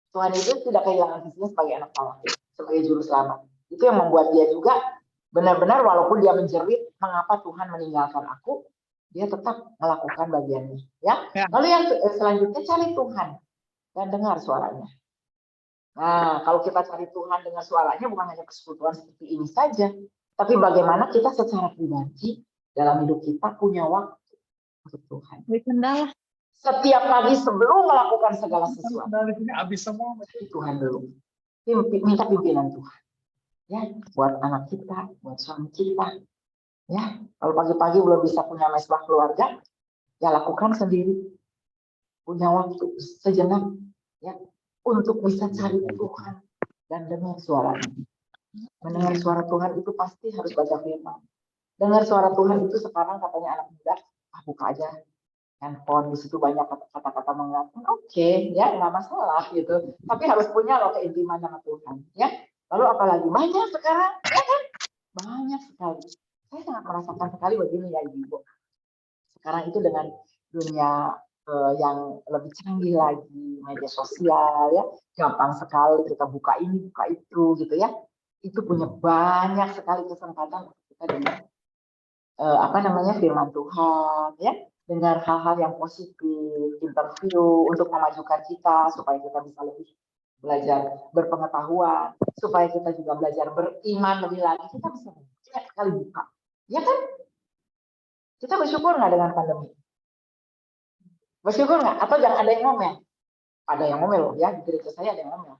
Tuhan Yesus tidak kehilangan visinya sebagai anak Allah, sebagai juru selamat. Itu yang membuat dia juga benar-benar walaupun dia menjerit, mengapa Tuhan meninggalkan aku, dia tetap melakukan bagiannya. Ya. Lalu yang selanjutnya cari Tuhan dan dengar suaranya. Nah, kalau kita cari Tuhan dengan suaranya bukan hanya persekutuan seperti ini saja, tapi bagaimana kita secara pribadi dalam hidup kita punya waktu untuk Tuhan. Setiap pagi sebelum melakukan segala sesuatu, cari Tuhan dulu. Minta pimpinan Tuhan. Ya, buat anak kita, buat suami kita. Ya, kalau pagi-pagi belum bisa punya mesbah keluarga, ya lakukan sendiri. Punya waktu sejenak, ya, untuk bisa cari Tuhan dan dengar suaranya. Mendengar suara Tuhan itu pasti harus baca firman. Dengar suara Tuhan itu sekarang katanya anak muda, buka aja handphone, di situ banyak kata-kata mengingatkan. Oke, ya nggak masalah gitu. Tapi harus punya loh keintiman sama Tuhan. Ya, lalu apalagi banyak sekarang, ya kan? Banyak sekali. Saya sangat merasakan sekali begini ya Ibu. Sekarang itu dengan dunia yang lebih canggih lagi, media sosial ya, gampang sekali kita buka ini, buka itu gitu ya. Itu punya banyak sekali kesempatan untuk kita dengar firman Tuhan ya, dengar hal-hal yang positif, interview untuk memajukan kita supaya kita bisa lebih belajar berpengetahuan, supaya kita juga belajar beriman lebih lagi. Kita bisa banyak sekali buka, ya kan? Kita bersyukur nggak dengan pandemi? Bersyukur nggak? Atau jangan ada yang ngomel? Ada yang ngomel loh ya, di gereja saya ada yang ngomel.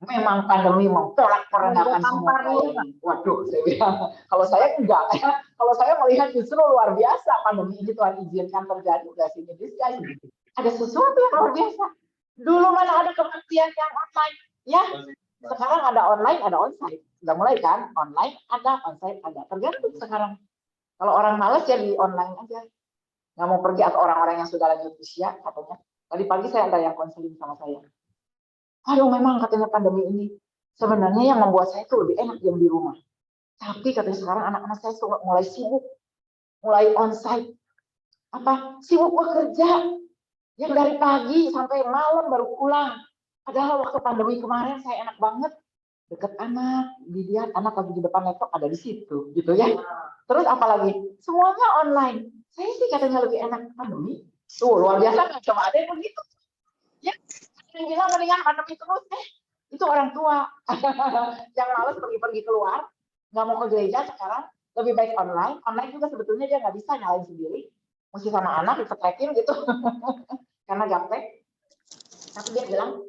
Memang pandemi mau porak-porandakan semua pelayanan. Waduh, saya bilang. Kalau saya enggak. Kalau saya melihat justru luar biasa pandemi ini Tuhan izinkan terjadi. Udah sini disguise. Ada sesuatu yang luar biasa. Dulu mana ada kebaktian yang online. Ya, sekarang ada online, ada onsite. Sudah mulai kan? Online ada, onsite ada. Tergantung sekarang. Kalau orang malas ya di online aja. Nggak mau pergi, atau orang-orang yang sudah lanjut usia katanya. Tadi pagi saya ada yang konseling sama saya. Aduh, memang katanya pandemi ini sebenarnya yang membuat saya itu lebih enak diam di rumah. Tapi katanya sekarang anak-anak saya mulai sibuk, mulai onsite. Sibuk bekerja. Yang dari pagi sampai malam baru pulang. Padahal waktu pandemi kemarin saya enak banget. Deket anak, dilihat anak lagi di depan laptop, ada di situ, gitu ya. Terus apalagi? Semuanya online. Saya sih katanya lebih enak pandemi. Tuh, luar biasa kan? Coba ada yang begitu. Ya, yang bilang mendingan pandemi terus. Itu orang tua. Yang males pergi-pergi keluar, nggak mau ke gereja sekarang, lebih baik online. Online juga sebetulnya dia nggak bisa nyalain sendiri. Mesti sama anak, ditekekin gitu. Karena gaptek. Tapi dia bilang,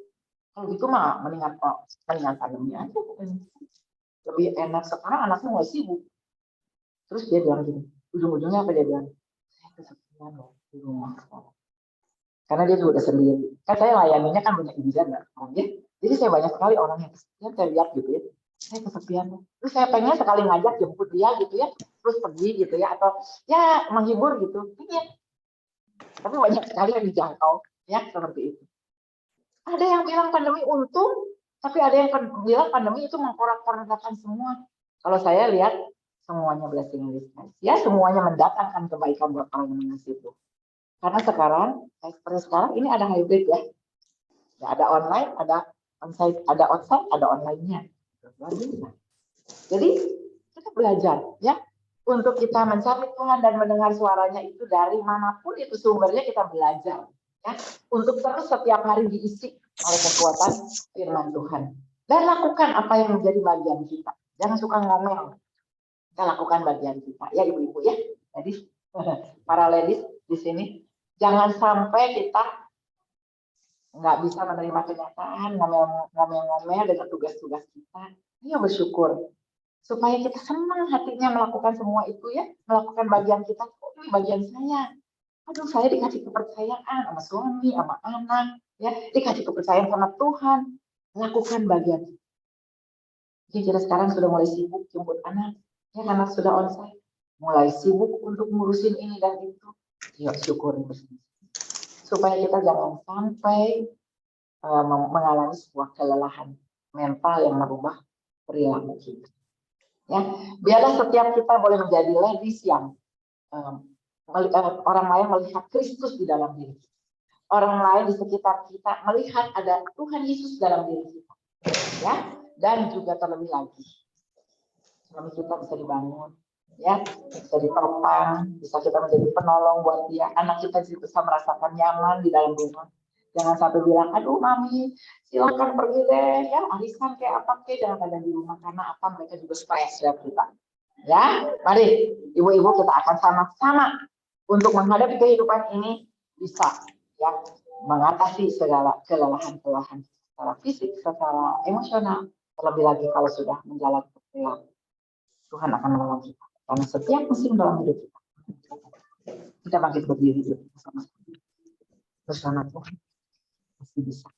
kalau gitu mah mendingan pandemi aja. Lebih enak sekarang anaknya mulai sibuk. Terus dia bilang gini, ujung-ujungnya apa dia bilang? Saya kesepian loh di rumah sekarang. Karena dia juga udah sendiri. Kan saya layaninya kan banyak di sana. Ya. Jadi saya banyak sekali orang yang kesepian, saya lihat gitu ya. Saya kesepian. Terus saya pengen sekali ngajak jemput dia gitu ya. Terus pergi gitu ya. Atau ya menghibur gitu. Ya. Tapi banyak sekali yang dijangkau. Ya seperti itu. Ada yang bilang pandemi untung. Tapi ada yang bilang pandemi itu mengkorak-korakkan semua. Kalau saya lihat semuanya blessing in disguise. Ya semuanya mendatangkan kebaikan buat orang yang mengasihi itu. Karena sekarang, seperti sekarang ini ada hybrid ya. Ada online, ada onsite, ada online-nya. Jadi kita belajar ya untuk kita mencari Tuhan dan mendengar suaranya itu dari manapun itu sumbernya, kita belajar ya untuk terus setiap hari diisi oleh kekuatan firman Tuhan dan lakukan apa yang menjadi bagian kita. Jangan suka ngomel. Kita lakukan bagian kita ya ibu-ibu ya. Jadi para ladies di sini, jangan sampai kita nggak bisa menerima kenyataan, ngomel-ngomel dengan tugas-tugas kita. Ayo bersyukur. Supaya kita senang hatinya melakukan semua itu ya. Melakukan bagian kita. Oh, ini bagian saya. Aduh, saya dikasih kepercayaan sama suami, sama anak. Ya, dikasih kepercayaan sama Tuhan. Lakukan bagian kita. Jadi kita sekarang sudah mulai sibuk jemput anak. Ya, anak sudah onsite. Mulai sibuk untuk ngurusin ini dan itu. Yuk, syukur bersama. Supaya kita jangan sampai mengalami sebuah kelelahan mental yang merubah perilaku kita. Ya, biarlah setiap kita boleh menjadi ladies yang orang lain melihat Kristus di dalam diri kita. Orang lain di sekitar kita melihat ada Tuhan Yesus dalam diri kita. Ya, dan juga terlebih lagi, suami kita bisa dibangun, ya, bisa ditopang, bisa kita menjadi penolong buat dia. Anak kita bisa merasakan nyaman di dalam rumah. Jangan sampai bilang, aduh mami, silakan pergi deh, ya, arisan kayak apa kayak, jangan ada di rumah karena apa, mereka juga stres ya kita. Ya, mari ibu-ibu kita akan sama-sama untuk menghadapi kehidupan ini bisa, ya, mengatasi segala kelelahan-kelelahan secara fisik, secara emosional, terlebih lagi kalau sudah menjalani perilaku. Tuhan akan menolong kita. Karena setiap musim dalam hidup kita, kita bangkit berdiri bersama Tuhan. Pasti bisa.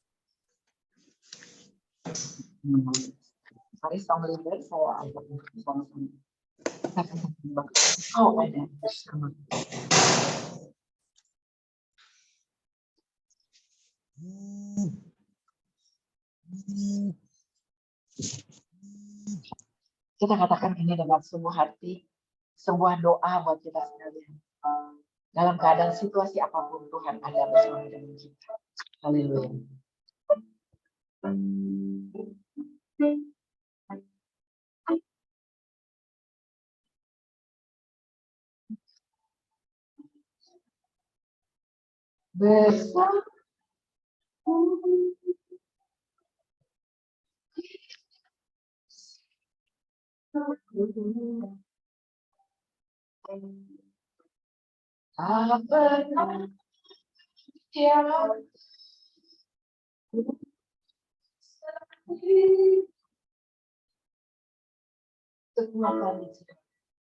Mari song leader saya ajak bersama-sama. Kita akan berkembang. Oh, ada bersama. Kita katakan ini dengan sungguh hati, sebuah doa buat kita sekalian. Dalam keadaan situasi apapun, Tuhan ada bersama dengan kita. Haleluya. Bersama tak pernah tiada kekuatan di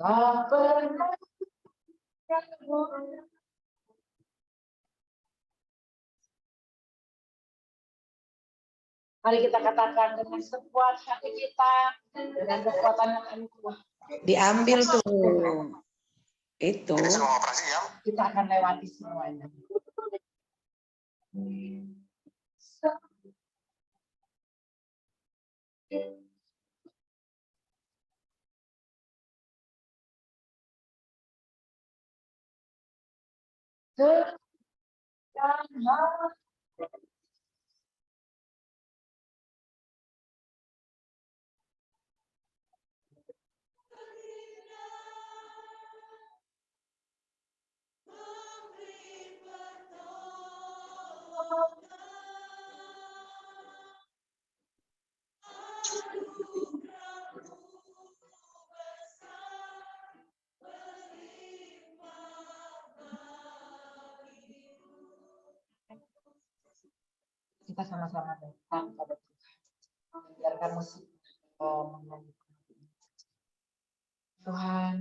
tak pernah. Mari kita katakan dengan sekuat hati kita, dengan kekuatan yang kami kuat. Diambil tuh. Itu. Kita akan lewati semuanya. Kita sama-sama datang pada Tuhan. Biarkan musik menyanyikan. Tuhan,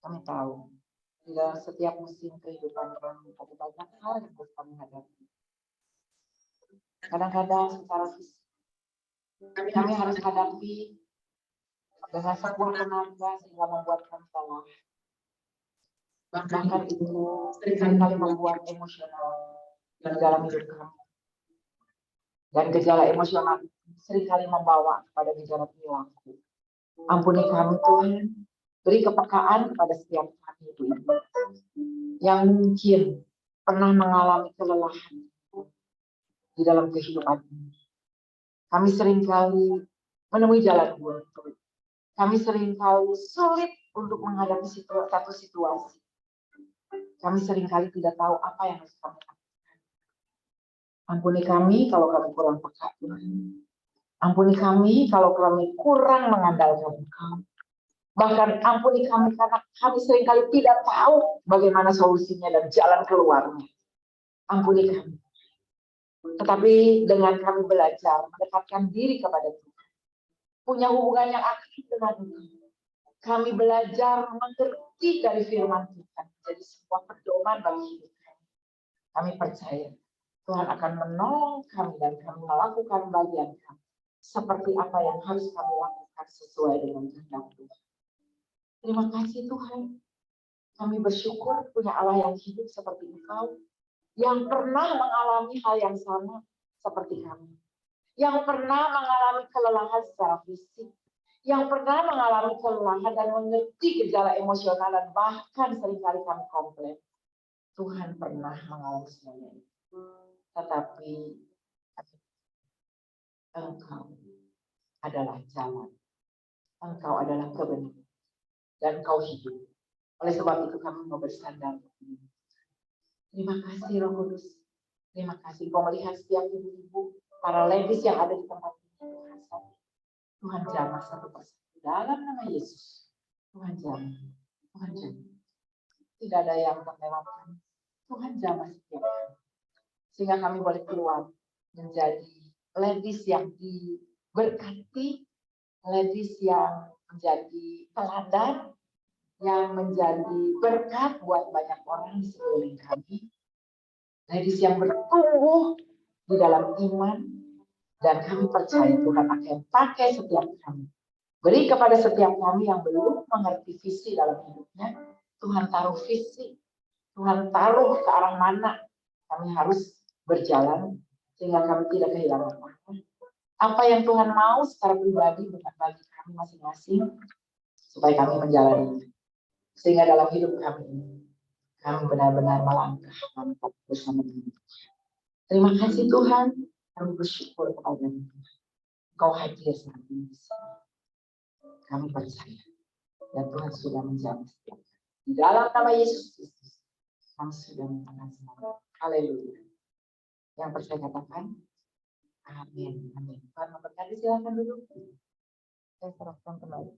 kami tahu di dalam setiap musim kehidupan kami ada banyak hal yang harus kami hadapi. Kadang-kadang secara fisik kami harus hadapi dengan sebuah tenaga sehingga membuat kami salah. Bahkan itu seringkali membuat emosional di dalam hidup kami. Dan gejala emosional seringkali membawa kepada gejala perilaku. Ampuni kami Tuhan, beri kepekaan kepada setiap kami ibu-ibu yang mungkin pernah mengalami kelelahan di dalam kehidupan ini. Kami seringkali menemui jalan buntu. Kami seringkali sulit untuk menghadapi satu situasi. Kami seringkali tidak tahu apa yang harus kami lakukan. Ampuni kami kalau kami kurang peka, Tuhan. Ampuni kami kalau kami kurang mengandalkan Engkau. Bahkan ampuni kami karena kami seringkali tidak tahu bagaimana solusinya dan jalan keluarnya. Ampuni kami. Tetapi dengan kami belajar mendekatkan diri kepada Tuhan, punya hubungan yang aktif dengan Tuhan, kami belajar mengerti dari firman Tuhan. menjadi sebuah pedoman bagi hidup kami. Kami percaya Tuhan akan menolong kami dan kami melakukan bagian kami. Seperti apa yang harus kami lakukan sesuai dengan kehendak Tuhan. Terima kasih Tuhan. Kami bersyukur punya Allah yang hidup seperti Engkau, yang pernah mengalami hal yang sama seperti kami, yang pernah mengalami kelelahan secara fisik, yang pernah mengalami kelelahan dan mengerti gejala emosional dan bahkan seringkali kami komplain. Tuhan pernah mengalami semuanya itu. Tetapi Engkau adalah jalan. Engkau adalah kebenaran. Dan Engkau hidup. Oleh sebab itu kami mau bersandar. Terima kasih Roh Kudus. Terima kasih Engkau melihat setiap ibu-ibu, para ladies yang ada di tempat ini. Tuhan jamah satu persatu dalam nama Yesus. Tuhan jamah. Tuhan jamah. Tidak ada yang terlewatkan. Tuhan jamah setiap kami. Sehingga kami boleh keluar menjadi ladies yang diberkati, ladies yang menjadi teladan, yang menjadi berkat buat banyak orang di sekeliling kami. Ladies yang bertumbuh di dalam iman, dan kami percaya Tuhan akan pakai setiap kami. Beri kepada setiap kami yang belum mengerti visi dalam hidupnya, Tuhan taruh visi, Tuhan taruh ke arah mana kami harus berjalan, sehingga kami tidak kehilangan arah. Apa yang Tuhan mau secara pribadi bagi kami masing-masing, supaya kami menjalani. Sehingga dalam hidup kami ini, kami benar-benar melangkah mantap bersama dengan Tuhan. Terima kasih Tuhan, kami bersyukur kepada-Mu. Engkau hadir saat ini. Kami percaya, dan Tuhan sudah menjawab setiap kami. Di dalam nama Yesus Kristus, kami sudah mengenal semua. Haleluya. Yang percaya katakan, amin. Amin. Tuhan memberkati, silakan duduk. Saya serahkan kembali.